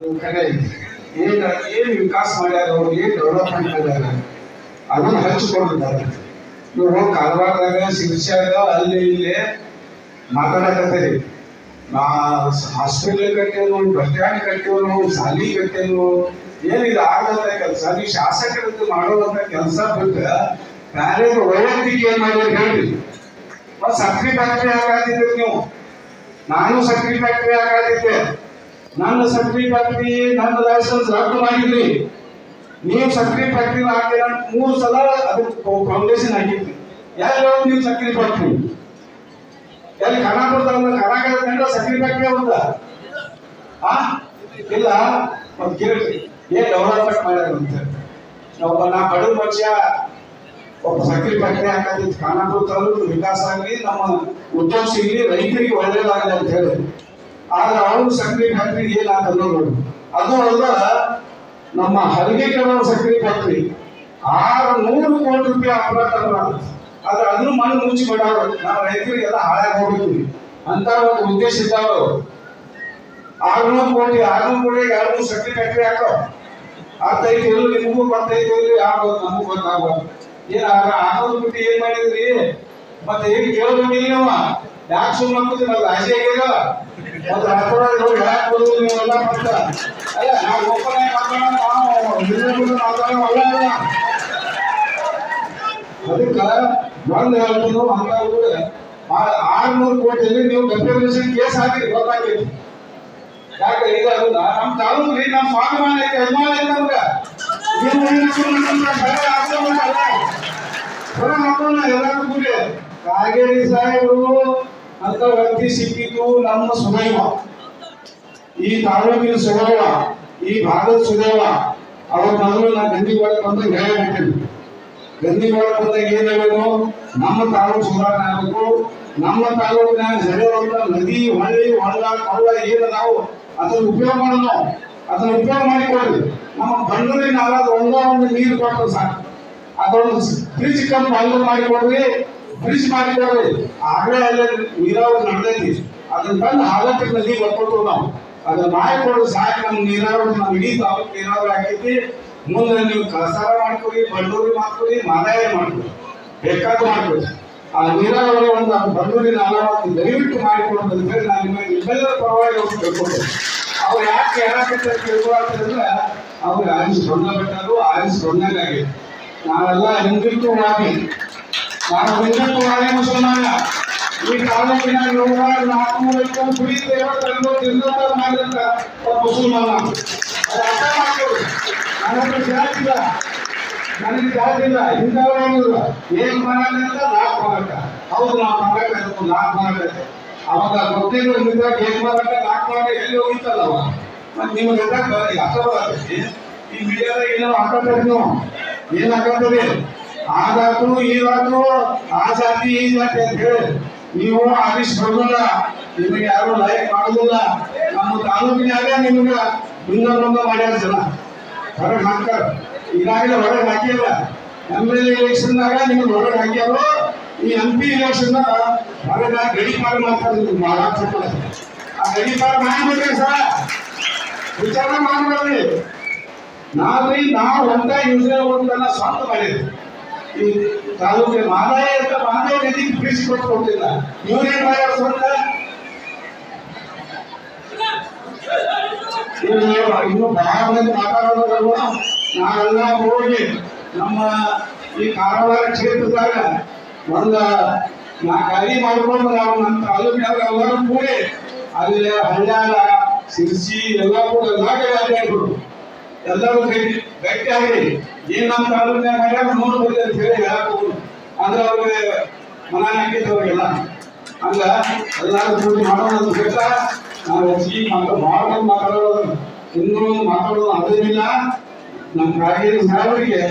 ಕಡೆ ಏನು ವಿಕಾಸ ಮಾಡ್ಯಾರ, ಅವ್ರು ಏನು ಡೆವಲಪ್ಮೆಂಟ್ ಮಾಡ್ಯಾರ ಅದನ್ನು ಹಂಚಿಕೊಂಡಿದ್ದಾರೆ. ನೀವು ಕಾರವಾರದಾಗ ಶಿರ್ಷಾಗ ಅಲ್ಲಿ ಇಲ್ಲಿ ಮಾತಾಡಕತ್ತೀರಿ. ನಾ ಹಾಸ್ಪಿಟಲ್ ಕಟ್ಟೇನು, ಬಸ್ ಸ್ಟ್ಯಾಂಡ್ ಕಟ್ಟೇನು, ಶಾಲಿ ಕಟ್ಟೇನು, ಏನಿದು ಆಗಂತ ಕೆಲಸ. ನೀವು ಶಾಸಕರದ್ದು ಮಾಡುವಂತ ಕೆಲಸ ಬಿಟ್ಟು ಬೇರೆ ವೈಯಕ್ತಿಕ ಏನ್ ಮಾಡಿದ್ರೆ ಹೇಳ್ರಿ. ಸಕ್ರಿ ಫ್ಯಾಕ್ಟ್ರಿ ಹಾಕಾತಿದ್ರಿ ನೀವು, ನಾನು ಸಕ್ರಿ ಫ್ಯಾಕ್ಟ್ರಿ ಹಾಕಾತಿದ್ದೆ. ನನ್ನ ಸಕ್ರಿ ಫ್ಯಾಕ್ಟ್ರಿ ನನ್ನ ಲೈಸೆನ್ಸ್ ರದ್ದು ಮಾಡಿದ್ರಿ. ನೀವು ಸಕ್ರಿ ಫ್ಯಾಕ್ಟ್ರಿ ಹಾಕಿ 3 ಸಲ ಅದಕ್ಕೆ ಫೌಂಡೇಶನ್ ಹಾಕಿದ್ರಿ. ಎಲ್ಲಿ ನೀವು ಸಕ್ರಿ ಫ್ಯಾಕ್ಟ್ರಿ ಎಲ್ಲಿ ಖಾನಾಪುರದಾಗ ಖಾನಾಗಂಡ ಸಕ್ರಿ ಫ್ಯಾಕ್ಟ್ರಿ ಹೌದ ಇಲ್ಲ? ಮತ್ತೆ ಕೇಳಿ ಏನ್ ಡೆವಲಪ್ಮೆಂಟ್ ಮಾಡ್ಯಾರಂತೆ. ನಾ ಬಡವ ಮನುಷ್ಯ ಒಬ್ಬ ಸಕ್ರಿ ಫ್ಯಾಕ್ಟ್ರಿ ಹಾಕಿದ್ ಖಾನಾಪುರ ತಾಲೂಕು ವಿಕಾಸ ಆಗಲಿ, ನಮ್ಮ ಉದ್ಯೋಗ ಸಿಗಲಿ, ರೈತರಿಗೆ ಒಳ್ಳೇದಾಗಲಿ ಅಂತ ಹೇಳಿ. ಆದ್ರೆ ಅವ್ರು ಸಕ್ರಿ ಫ್ಯಾಕ್ಟ್ರಿ ಏನಾಗ್ತದ ನೋಡಿ. ಅದು ಅಲ್ಲ, ನಮ್ಮ ಹಲಗೆಕರ ಸಕ್ರಿ ಫ್ಯಾಕ್ಟ್ರಿ 600 ಕೋಟಿ ರೂಪಾಯಿ ಅಪರಾಧ. ಆದ್ರೆ ಅದನ್ನು ಮಣ್ಣು ಮುಚ್ಚಿ ಬಿಡೋರು. ನಾವು ರೈತರಿಗೆಲ್ಲ ಹಾಳಾಗಿ ಹೋಗ್ತೀವಿ ಅಂತ ಒಂದು ಉದ್ದೇಶ ಇದ್ದಾವರು. 600 ಕೋಟಿ 2 ಸಕ್ರಿ ಫ್ಯಾಕ್ಟ್ರಿ ಹಾಕೋ ಆಗ್ತೈತಿ. ಎಲ್ಲೂ ನಿಮಗೂ ಬರ್ತೈತಿ, ಆಗ್ಬೋದು, ನಮಗೂ ಗೊತ್ತಾಗ್ಬೋದು. ಏನ್ 600 ಕೋಟಿ ಏನ್ ಮಾಡಿದ್ರಿ? ಮತ್ತೆ ಏನ್ ಕೇಳ್ಬೇಕಿಲ್ಲ ನೀವು? ಯಾಕೆ ಸುಮ್ಮನೆ ರಾಜಿ ಆಗ್ಯಾರ? ಒಂದು ರಾತ್ರಿ ಹೋಗಿ ಯಾಕೆ ಬರೋದು ನೀವೆಲ್ಲ? ಮತ್ತ ಅಲ್ಲ, ನಾವು ಓಪನ್ ಆಗಿ ಮಾತಾಡೋಣ, ಅದಕ್ಕೆ ಒಂದು ಹೇಳ್ಬೋದು. ಹಂಗ 600 ಕೋಟಿಯಲ್ಲಿ ನೀವು ಡೆಪ್ಯುಟೇಷನ್ ಕೇಸ್ ಹಾಕಿರಿ, ಗೊತ್ತಾಗೈತಿ. ಯಾಕೆ ಈಗ ನಮ್ಮ ತಾಲೂಕು ರೀ, ನಮ್ಮ ಸ್ವಾಭಿಮಾನ ಐತೆ, ಅಭಿಮಾನ ಐತೆ ನಮ್ಗೆ. ಎಲ್ಲರೂ ಕೂಡಿ ಕಾಗೇರಿ ಸಾಹೇಬರು ಅಂತ ವ್ಯಕ್ತಿ ಸಿಕ್ಕಿದ್ದು ನಮ್ಮ ಸುದೈವ, ಈ ತಾಲೂಕಿನ ಸುದೈವ, ಈ ಭಾಗದ ಸುದೈವ. ಅವ್ರ ಮೊದಲು ನಾ ಗಂದಿ ಒಳಗೆ ಬಂದಾಗ ಹೇಳ್ಬಿಟ್ಟಿನಿ. ಗಂದಿ ಒಳಗೆ ಬಂದಾಗ ಏನ್ ಹೇಳೋದು? ನಮ್ಮ ತಾಲೂಕು ಸುಧಾರಣೆ ಆಗಬೇಕು. ನಮ್ಮ ತಾಲೂಕಿನಾಗ ಸರಿಯಾದ ನದಿ, ಹೊಳ್ಳಿ, ಹೊಳ್ಳ, ಕೊಳ್ಳ ಏನು ನಾವು ಅದನ್ನ ಉಪಯೋಗ ಮಾಡೋದು, ಅದನ್ನ ಉಪಯೋಗ ಮಾಡಿಕೊಡ್ರಿ. ನಮ್ಮ ಬಣ್ಣೂರಿ ನಾಲ್ಕು ಒಂದು ನೀರು ಕೊಟ್ಟರು ಸಾಕು. ಅದೊಂದು ಬ್ರಿಡ್ಜ್ ಕಂಪ್ ಹಂಗ ಮಾಡಿಕೊಡ್ರಿ, ಬ್ರಿಡ್ಜ್ ಮಾಡಿಕೊಡ್ರಿ. ಆಗಲೇ ಅಲ್ಲೇ ನೀರಾವರಿ ನಡೆದೈತಿ. ಅದನ್ನ ತಂದು ಹಾಲಕ್ಕೆ ನದಿ ಬರ್ಕೊಟ್ಟು ನಾವು ಅದನ್ನ ಮಾಡಿಕೊಡ್ರಿ ಸಾಕು. ನಮ್ಮ ನೀರಾವರಿ, ನಮ್ಮ ಇಡೀ ತಾಲೂಕು ನೀರಾವರಿ ಆಗೈತಿ. ಮುಂದೆ ನೀವು ಕಸಾರ ಮಾಡ್ಕೊಡಿ, ಬಂಡೂರಿ ಮಾಡ್ಕೊಡಿ, ಮಾದಾಯ ಮಾಡ್ಕೊಡಿ, ಬೇಕಾದ ಮಾಡ್ಕೊಡಿ. ಆ ನೀರಾವರಿ ಒಂದು ಬಂಡೂರಿ ನಾಲ್ಕು ದಯವಿಟ್ಟು ಮಾಡಿಕೊಡೋದು ಅಂತ ಹೇಳಿ ನಾನು ನಿಮ್ಮೆಲ್ಲರ ಪರವಾಗಿ ಕೇಳ್ಕೊಡ್ತೇನೆ. ಅವ್ರು ಯಾಕೆ ಕೇಳ್ಕೊಳ್ತಾರೆ? ಅವ್ರಿಗೆ ಆರಿಸಿ ಬಣ್ಣ ಬಿಟ್ಟರು, ಆರಿಸಿ ಬಣ್ಣಗಾಗಿದೆ. ನಾವೆಲ್ಲ ಹಿಂದುತ್ವವಾದಿ, ನಾವು ಹಿಂದುತ್ವವಾದಿ ಮುಸಲ್ಮಾನ. ಈ ತಾಲೂಕಿನ 450 ಕುಡಿ ದೇವರ ಮಾಡಿದಂತ ಮುಸಲ್ಮಾನ. ಅದು ಅರ್ಥ ಮಾಡ್ಕೊಳ್ಳಿ. ನನಗೆ ಜಾತಿ ಇಲ್ಲ, ನನಗೆ ಜಾತಿ ಇಲ್ಲ, ಹಿಂದವರಾಗಿಲ್ಲ. ಏನ್ ಮಾಡಲ್ಲ ಅಂತ 4 ಮಾಡಕ. ಹೌದು, ನಾವು ಮಾಡಕ 4 ಮಾಡಕ. ಅವಾಗ ಗೊತ್ತಿಲ್ಲ ನಿಂತಾಗ ಏನ್ ಮಾಡಕ 4 ಮಾಡಕ ಎಲ್ಲಿ ಹೋಗಿತ್ತಲ್ಲ ಅವ. ಮತ್ತೆ ನಿಮ್ಗೆ ಅರ್ಥ ಬರ್ತೈತಿ. ಈ ಮೀಡಿಯಾದಾಗ ಏನೋ ಹಾಕತ್ತೀರಿ ನೀವು, ಏನ್ ಹಾಕತ್ತೀರಿ? ಆದಾತು ಈದಾತು, ಆ ಜಾತಿ ಈ ಜಾತಿ ಅಂತ ಹೇಳಿ ನೀವು ಆರಿಸಿ ಬರೋದಿಲ್ಲ. ನಿಮಗೆ ಯಾರು ಲೈಕ್ ಮಾಡೋದಿಲ್ಲ. ನಮ್ಮ ತಾಲೂಕಿನಾಗ ನಿಮ್ಗೆ ಹಿಂಗ ಮಾಡ್ಯಾರ ಜನ, ಹೊರಗೆ ಹಾಕ್ತಾರ. ಈಗಾಗಲೇ ಹೊರಗೆ ಹಾಕಿಲ್ಲ. MLA ಎಲೆಕ್ಷನ್ದಾಗ ನಿಮ್ಗೆ ಹೊರಗೆ ಹಾಕ್ಯಾರು. ಈ MP ಎಲೆಕ್ಷನ್ದಾಗ ಹೊರಗೆ ಗಡಿಪಾರು ಮಾಡ್ತಾರೆ. ಮಹಾರಾಷ್ಟ್ರ ಆ ಗಡಿಪಾರು ಮಾಡ್ಬಿಡ್ರಿ ಸರ್, ವಿಚಾರ ಮಾಡ್ಬೇಡ್ರಿ. ನಾವ್ರಿ ನಾವು ಒಂದ ಯೋಜನೆ ಒಂದನ್ನ ಸ್ವಂತ ಮಾಡಿದ್ವಿ. ಈ ತಾಲೂಕಿನ ಮಾದಾಯ ಅಂತ ಮಾದಾಯ ನದಿಗೆ ಬ್ರಿಡ್ಜ್ ಕೊಟ್ಟಿಲ್ಲ. ಇವ್ರೇನ್ ಮಾಡ್ಯಾರ ಸ್ವಂತ? ಇನ್ನು ಬಹಳ ಮಂದಿ ಮಾತಾಡೋದಲ್ವ. ನಾವೆಲ್ಲ ಹೋಗಿ ನಮ್ಮ ಈ ಕಾರವಾರ ಕ್ಷೇತ್ರದಾಗ ಒಂದು 4 ಗಾಡಿ ಮಾಡ್ಕೊಂಡು ನಾವು ನಮ್ಮ ತಾಲೂಕಿನಾಗ ಎಲ್ಲರೂ ಕೂಡಿ ಅಲ್ಲಿ ಹಳ್ಳ್ಯಾಗ ಸಿರ್ಸಿ ಎಲ್ಲ ಕೂಡ ಎಲ್ಲ ಗಾಡಿ ಆಗ್ಬಿಡು. ಎಲ್ಲರೂ ಗಟ್ಟಿ ಆಗಿ ಏನ್ ನಮ್ಮ ತಾಲೂಕಿನಾಗ ಮಾಡ್ಯಾರ ನೋಡ್ಬೋದು ಅಂತ ಹೇಳಿ ಹೇಳಕ್ ಹೋಗುದು. ಅಂದ್ರೆ ಅವ್ರಿಗೆ ಮನ ಹಾಕಿದ್ರು ಅವ್ರಿಗೆಲ್ಲ. ಹಂಗ ಎಲ್ಲಾರು ಕೂಡಿ ಮಾಡೋಣ ಅಂತ ಹೇಳ್ತಾ ನಾವು ಹೆಚ್ಚಿಗೆ ಮಾತಾಡೋದು ಇನ್ನೂ ಮಾತಾಡೋದು ಅದೇನಿಲ್ಲ. ನಮ್ಮ ಕಾಗೇರಿ ಸಾಹೇಬರಿಗೆ